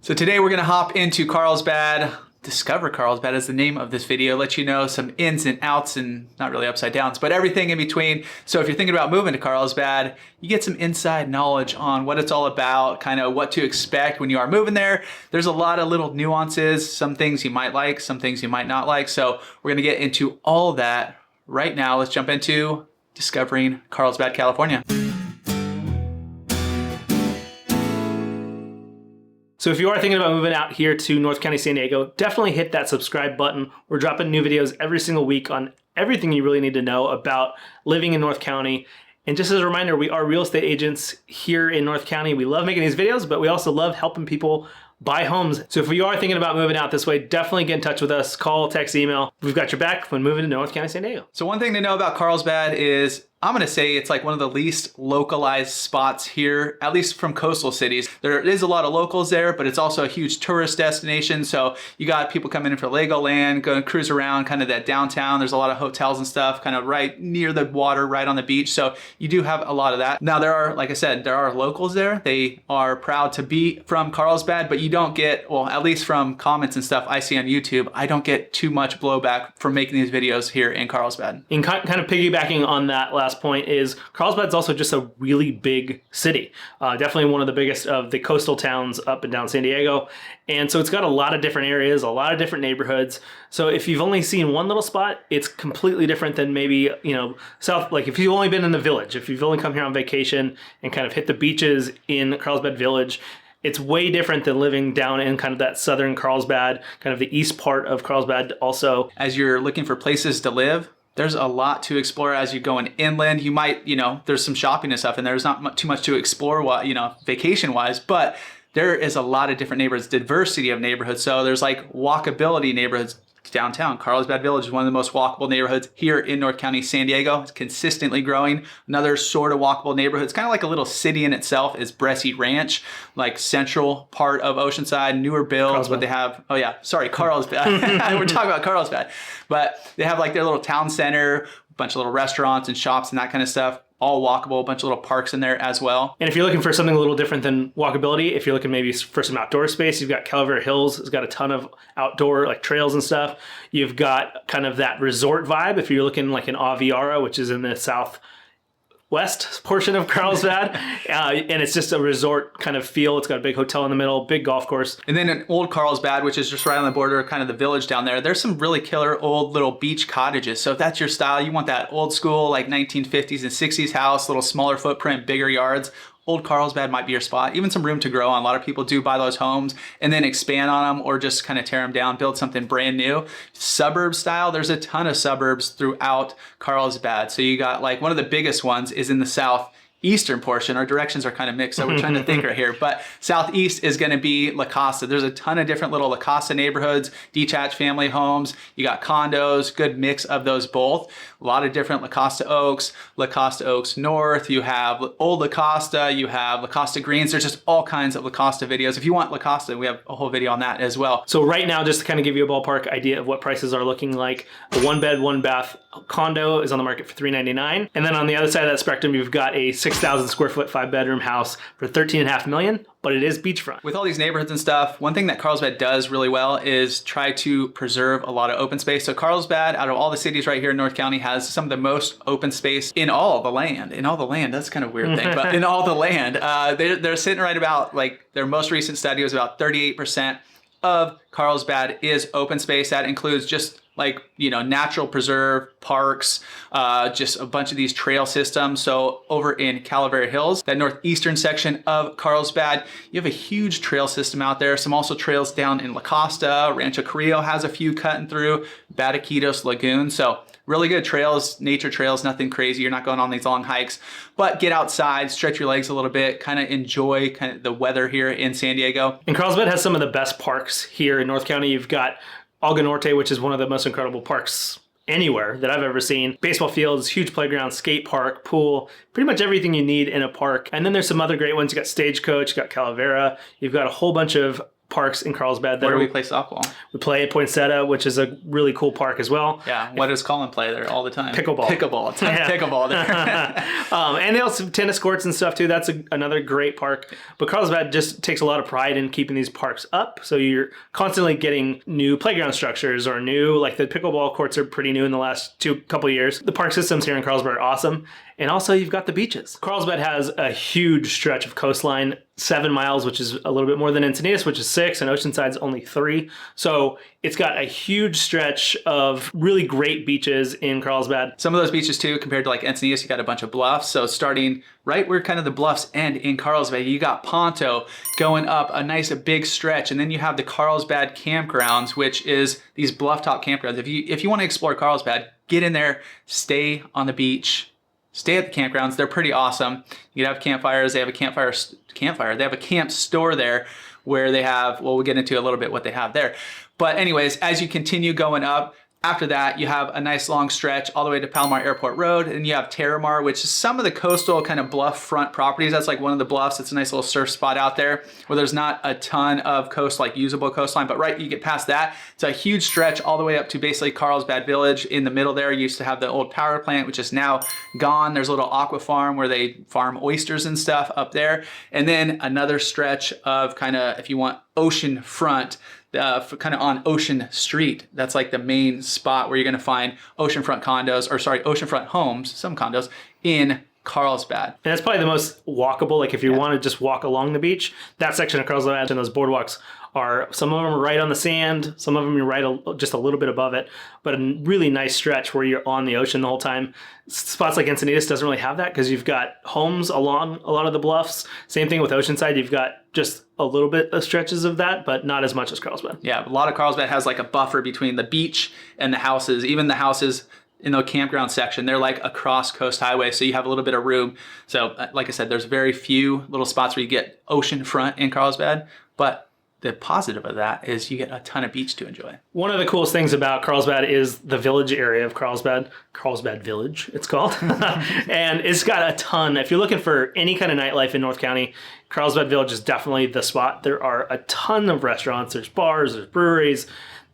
So today we're gonna hop into Carlsbad. Discover Carlsbad is the name of this video. Let you know some ins and outs and not really upside downs, but everything in between. So if you're thinking about moving to Carlsbad, you get some inside knowledge on what it's all about, kind of what to expect when you are moving there. There's a lot of little nuances, some things you might like, some things you might not like. So we're gonna get into all that right now. Let's jump into discovering Carlsbad, California. So if you are thinking about moving out here to North County, San Diego, definitely hit that subscribe button. We're dropping new videos every single week on everything you really need to know about living in North County. And just as a reminder, we are real estate agents here in North County. We love making these videos, but we also love helping people buy homes. So if you are thinking about moving out this way, definitely get in touch with us. Call, text, email. We've got your back when moving to North County, San Diego. So one thing to know about Carlsbad is I'm gonna say it's like one of the least localized spots here, at least from coastal cities. There is a lot of locals there, but it's also a huge tourist destination. So you got people coming in for Legoland, go and cruise around kind of that downtown. There's a lot of hotels and stuff kind of right near the water, right on the beach. So you do have a lot of that. Now there are, like I said, there are locals there. They are proud to be from Carlsbad, but you don't get, well, at least from comments and stuff I see on YouTube, I don't get too much blowback for making these videos here in Carlsbad. And kind of piggybacking on that last point is Carlsbad's also just a really big city. Definitely one of the biggest of the coastal towns up and down San Diego. And so it's got a lot of different areas, a lot of different neighborhoods. So if you've only seen one little spot, it's completely different than maybe, you know, south, like if you've only been in the village, if you've only come here on vacation and kind of hit the beaches in Carlsbad Village, it's way different than living down in kind of that southern Carlsbad, kind of the east part of Carlsbad also. As you're looking for places to live, there's a lot to explore as you're going inland. You might, you know, there's some shopping and stuff and there's not too much to explore, you know, vacation wise, but there is a lot of different neighborhoods, diversity of neighborhoods. So there's like walkability neighborhoods downtown. Carlsbad Village is one of the most walkable neighborhoods here in North County, San Diego. It's consistently growing. Another sort of walkable neighborhood, it's kind of like a little city in itself, is Bressie Ranch, like central part of Oceanside, newer builds, Carlsbad. but they have, oh yeah, sorry, Carlsbad. We're talking about Carlsbad. But they have like their little town center, a bunch of little restaurants and shops and that kind of stuff. All walkable, a bunch of little parks in there as well. And if you're looking for something a little different than walkability, if you're looking maybe for some outdoor space, you've got Calavera Hills. It's got a ton of outdoor like trails and stuff. You've got kind of that resort vibe. If you're looking like in Aviara, which is in the southwest portion of Carlsbad, and it's just a resort kind of feel. It's got a big hotel in the middle, big golf course. And then in Old Carlsbad, which is just right on the border, kind of the village down there, there's some really killer old little beach cottages. So if that's your style, you want that old school like 1950s and 60s house, little smaller footprint, bigger yards, Old Carlsbad might be your spot. Even some room to grow on. A lot of people do buy those homes and then expand on them or just kind of tear them down, build something brand new. Suburb style, there's a ton of suburbs throughout Carlsbad. So you got like one of the biggest ones is in the southeastern portion. Our directions are kind of mixed, so we're trying to think right here. But southeast is going to be La Costa. There's a ton of different little La Costa neighborhoods, detached family homes. You got condos, good mix of those both. A lot of different La Costa Oaks North. You have Old La Costa, you have La Costa Greens. There's just all kinds of La Costa videos. If you want La Costa, we have a whole video on that as well. So right now, just to kind of give you a ballpark idea of what prices are looking like, a 1-bed, 1-bath condo is on the market for $399. And then on the other side of that spectrum, you've got a 6,000 square foot, 5-bedroom house for $13.5 million, but it is beachfront. With all these neighborhoods and stuff, one thing that Carlsbad does really well is try to preserve a lot of open space. So Carlsbad, out of all the cities right here in North County, has some of the most open space in all the land. In all the land, that's kind of a weird thing, but in all the land. They're sitting right about, like, their most recent study was about 38% of Carlsbad is open space. That includes just like, you know, natural preserve, parks, just a bunch of these trail systems. So over in Calavera Hills, that northeastern section of Carlsbad, you have a huge trail system out there. Some also trails down in La Costa. Rancho Carrillo has a few cutting through, Bataquitos Lagoon. So really good trails, nature trails, nothing crazy. You're not going on these long hikes, but get outside, stretch your legs a little bit, kind of enjoy kind of the weather here in San Diego. And Carlsbad has some of the best parks here in North County. You've got Alga Norte, which is one of the most incredible parks anywhere that I've ever seen. Baseball fields, huge playground, skate park, pool, pretty much everything you need in a park. And then there's some other great ones. You got Stagecoach, you got Calavera, you've got a whole bunch of parks in Carlsbad. Where do we play softball? We play at Poinsettia, which is a really cool park as well. Yeah. What does Colin play there all the time? Pickleball. Pickleball. Pickleball there. And they also have tennis courts and stuff too. That's another great park. But Carlsbad just takes a lot of pride in keeping these parks up. So you're constantly getting new playground structures or new, like the pickleball courts are pretty new in the last couple of years. The park systems here in Carlsbad are awesome. And also you've got the beaches. Carlsbad has a huge stretch of coastline, 7 miles, which is a little bit more than Encinitas, which is 6, and Oceanside's only 3. So it's got a huge stretch of really great beaches in Carlsbad. Some of those beaches too, compared to like Encinitas, you got a bunch of bluffs. So starting right where kind of the bluffs end in Carlsbad, you got Ponto going up a nice big stretch, and then you have the Carlsbad campgrounds, which is these bluff top campgrounds. If you want to explore Carlsbad, get in there, stay on the beach. Stay at the campgrounds. They're pretty awesome. You can have campfires. They have a campfire. They have a camp store there where they have, well, we'll get into a little bit what they have there. But anyways, as you continue going up, after that, you have a nice long stretch all the way to Palomar Airport Road, and you have Terramar, which is some of the coastal kind of bluff front properties. That's like one of the bluffs. It's a nice little surf spot out there where there's not a ton of usable coastline, but right, you get past that. It's a huge stretch all the way up to basically Carlsbad Village. In the middle there, you used to have the old power plant, which is now gone. There's a little aqua farm where they farm oysters and stuff up there. And then another stretch of kind of, if you want ocean front, kind of on Ocean Street. That's like the main spot where you're going to find oceanfront homes, some condos in Carlsbad. And that's probably the most walkable. Like if you want to just walk along the beach, that section of Carlsbad and those boardwalks are, some of them are right on the sand, some of them you're right just a little bit above it, but a really nice stretch where you're on the ocean the whole time. Spots like Encinitas doesn't really have that because you've got homes along a lot of the bluffs. Same thing with Oceanside. You've got just a little bit of stretches of that, but not as much as Carlsbad. Yeah, a lot of Carlsbad has like a buffer between the beach and the houses. Even the houses in the campground section, they're like across Coast Highway, so you have a little bit of room. So like I said, there's very few little spots where you get ocean front in Carlsbad, but the positive of that is you get a ton of beach to enjoy. One of the coolest things about Carlsbad is the village area of Carlsbad Village, it's called. And it's got a ton. If you're looking for any kind of nightlife in North County, Carlsbad Village is definitely the spot. There are a ton of restaurants, there's bars, there's breweries,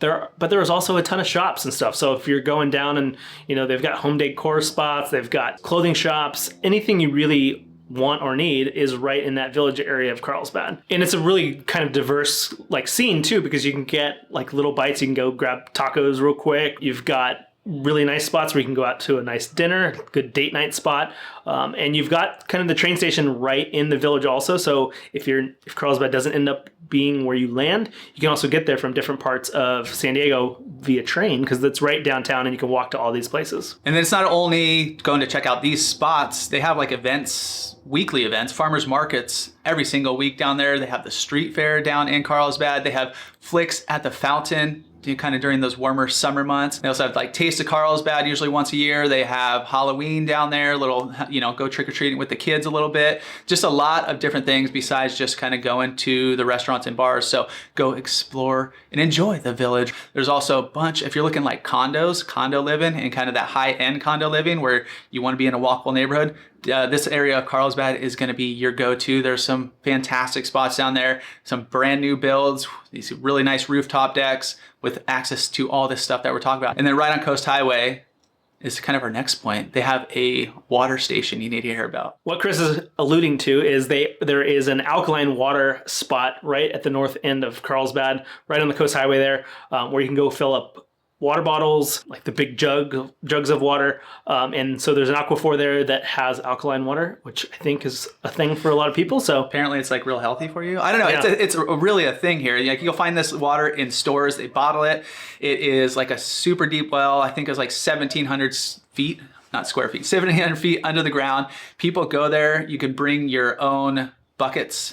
but there's also a ton of shops and stuff. So if you're going down and, they've got home decor spots, they've got clothing shops, anything you really want or need is right in that village area of Carlsbad. And it's a really kind of diverse scene too, because you can get little bites. You can go grab tacos real quick. You've got really nice spots where you can go out to a nice dinner, good date night spot. And you've got kind of the train station right in the village also. So if Carlsbad doesn't end up being where you land, you can also get there from different parts of San Diego via train because that's right downtown and you can walk to all these places. And then it's not only going to check out these spots, they have events, weekly events, farmers markets every single week down there. They have the street fair down in Carlsbad. They have Flicks at the Fountain kind of during those warmer summer months. They also have Taste of Carlsbad usually once a year. They have Halloween down there, little, go trick-or-treating with the kids a little bit. Just a lot of different things besides just kind of going to the restaurants and bars. So go explore and enjoy the village. There's also a bunch, if you're looking like condos, condo living, and kind of that high-end condo living where you want to be in a walkable neighborhood, this area of Carlsbad is going to be your go-to. There's some fantastic spots down there, some brand new builds, these really nice rooftop decks with access to all this stuff that we're talking about. And then right on Coast Highway is kind of our next point. They have a water station you need to hear about. What Chris is alluding to is there is an alkaline water spot right at the north end of Carlsbad, right on the Coast Highway there, where you can go fill up water bottles, like the big jugs of water. And so there's an aquifer there that has alkaline water, which I think is a thing for a lot of people. So apparently it's real healthy for you. I don't know. Yeah. It's really a thing here. You'll find this water in stores. They bottle it. It is a super deep well. I think it's 1,700 feet, not square feet, 1,700 feet under the ground. People go there. You can bring your own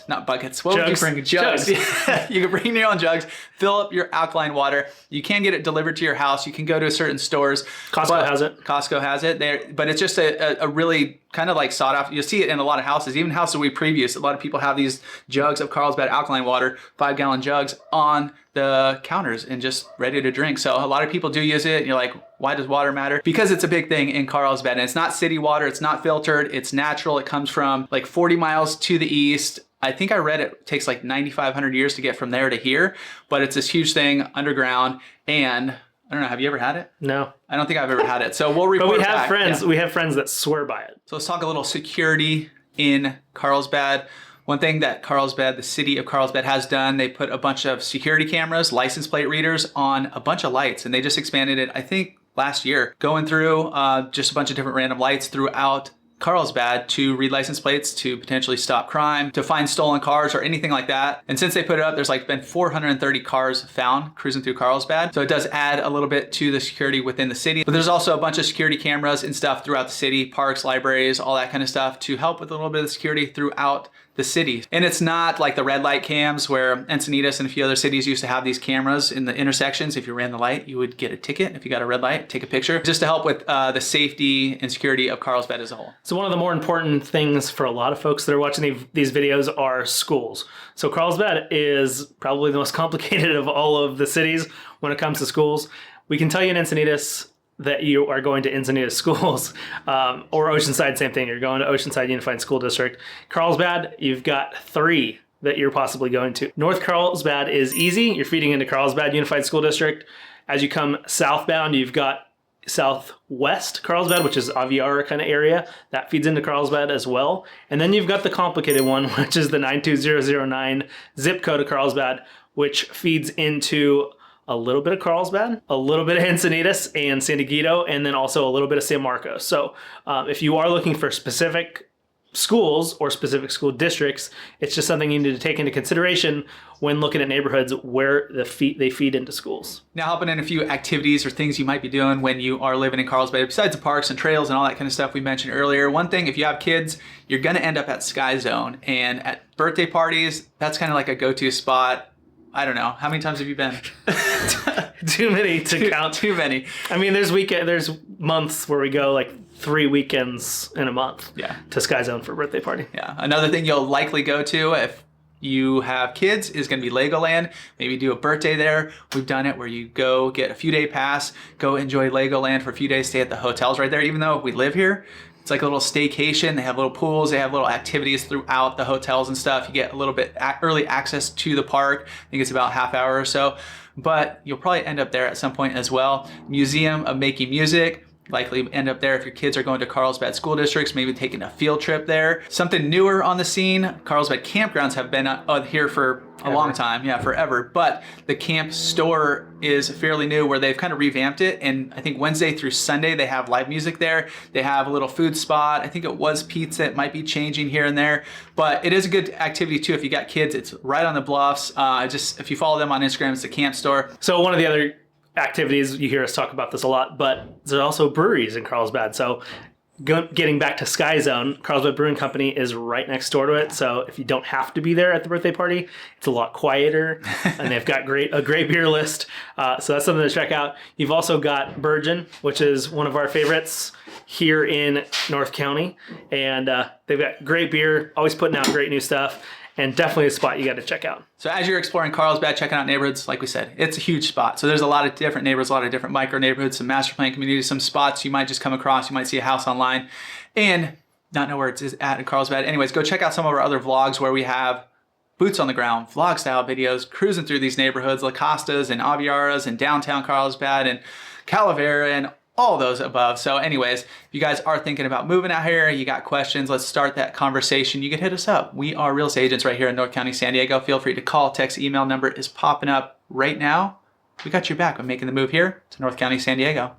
not buckets. What jugs. would you bring? Jugs. You can bring your own jugs, fill up your alkaline water. You can get it delivered to your house. You can go to certain stores. Costco has it. But it's just a really kind of sought after. You'll see it in a lot of houses, even houses we previewed. A lot of people have these jugs of Carlsbad alkaline water, 5-gallon jugs on the counters and just ready to drink. So a lot of people do use it. And you're like, why does water matter? Because it's a big thing in Carlsbad, and it's not city water. It's not filtered. It's natural. It comes from 40 miles to the east I think I read it takes like 9,500 years to get from there to here, but it's this huge thing underground. And I don't know, have you ever had it? No. I don't think I've ever had it. So we'll report But we have back. friends. Yeah. We have friends that swear by it. So let's talk a little security in Carlsbad. One thing that Carlsbad, the city of Carlsbad, has done, they put a bunch of security cameras, license plate readers on a bunch of lights, and they just expanded it, I think, last year, going through just a bunch of different random lights throughout Carlsbad to read license plates, to potentially stop crime, to find stolen cars or anything like that. And since they put it up, there's like been 430 cars found cruising through Carlsbad. So it does add a little bit to the security within the city. But there's also a bunch of security cameras and stuff throughout the city, parks, libraries, all that kind of stuff to help with a little bit of security throughout the city. And it's not like the red light cams where Encinitas and a few other cities used to have these cameras in the intersections. If you ran the light, you would get a ticket. If you got a red light, take a picture, just to help with the safety and security of Carlsbad as a whole. So one of the more important things for a lot of folks that are watching these videos are schools. So Carlsbad is probably the most complicated of all of the cities when it comes to schools. We can tell you in Encinitas that you are going to Encinitas schools, or Oceanside, same thing. You're going to Oceanside Unified School District. Carlsbad, you've got 3 that you're possibly going to. North Carlsbad is easy. You're feeding into Carlsbad Unified School District. As you come southbound, you've got Southwest Carlsbad, which is Aviara kind of area. That feeds into Carlsbad as well. And then you've got the complicated one, which is the 92009 zip code of Carlsbad, which feeds into a little bit of Carlsbad, a little bit of Encinitas and San Diego, and then also a little bit of San Marcos. So if you are looking for specific schools or specific school districts, it's just something you need to take into consideration when looking at neighborhoods where they feed into schools. Now, helping in a few activities or things you might be doing when you are living in Carlsbad, besides the parks and trails and all that kind of stuff we mentioned earlier. One thing, if you have kids, you're going to end up at Sky Zone. And at birthday parties, that's kind of like a go-to spot. I don't know. How many times have you been? Too many to count. Too many. I mean, there's months where we go like 3 weekends in a month to Sky Zone for a birthday party. Yeah. Another thing you'll likely go to if you have kids is going to be Legoland. Maybe do a birthday there. We've done it where you go get a few day pass, go enjoy Legoland for a few days, stay at the hotels right there. Even though we live here, it's like a little staycation. They have little pools. They have little activities throughout the hotels and stuff. You get a little bit early access to the park. I think it's about half hour or so, but you'll probably end up there at some point as well. Museum of Making Music. Likely end up there if your kids are going to Carlsbad school districts, maybe taking a field trip there. Something newer on the scene, Carlsbad campgrounds have been here for a long time, forever. But the camp store is fairly new where they've kind of revamped it. And I think Wednesday through Sunday, they have live music there. They have a little food spot. I think it was pizza. It might be changing here and there, but it is a good activity too. If you got kids, it's right on the bluffs. If you follow them on Instagram, it's the camp store. So one of the other activities, you hear us talk about this a lot, but there's also breweries in Carlsbad. So getting back to Sky Zone, Carlsbad Brewing Company is right next door to it. So if you don't have to be there at the birthday party, it's a lot quieter, and they've got a great beer list. So that's something to check out. You've also got Virgin, which is one of our favorites here in North County, and they've got great beer, always putting out great new stuff. And definitely a spot you got to check out. So as you're exploring Carlsbad, checking out neighborhoods, like we said, it's a huge spot. So there's a lot of different neighborhoods, a lot of different micro neighborhoods, some master plan communities, some spots you might just come across. You might see a house online and not know where it's at in Carlsbad. Anyways, go check out some of our other vlogs where we have boots on the ground, vlog style videos, cruising through these neighborhoods, La Costas and Aviaras and downtown Carlsbad and Calavera and all those above. So anyways, if you guys are thinking about moving out here, you got questions, let's start that conversation. You can hit us up. We are real estate agents right here in North County, San Diego. Feel free to call, text, email number is popping up right now. We got your back when making the move here to North County, San Diego.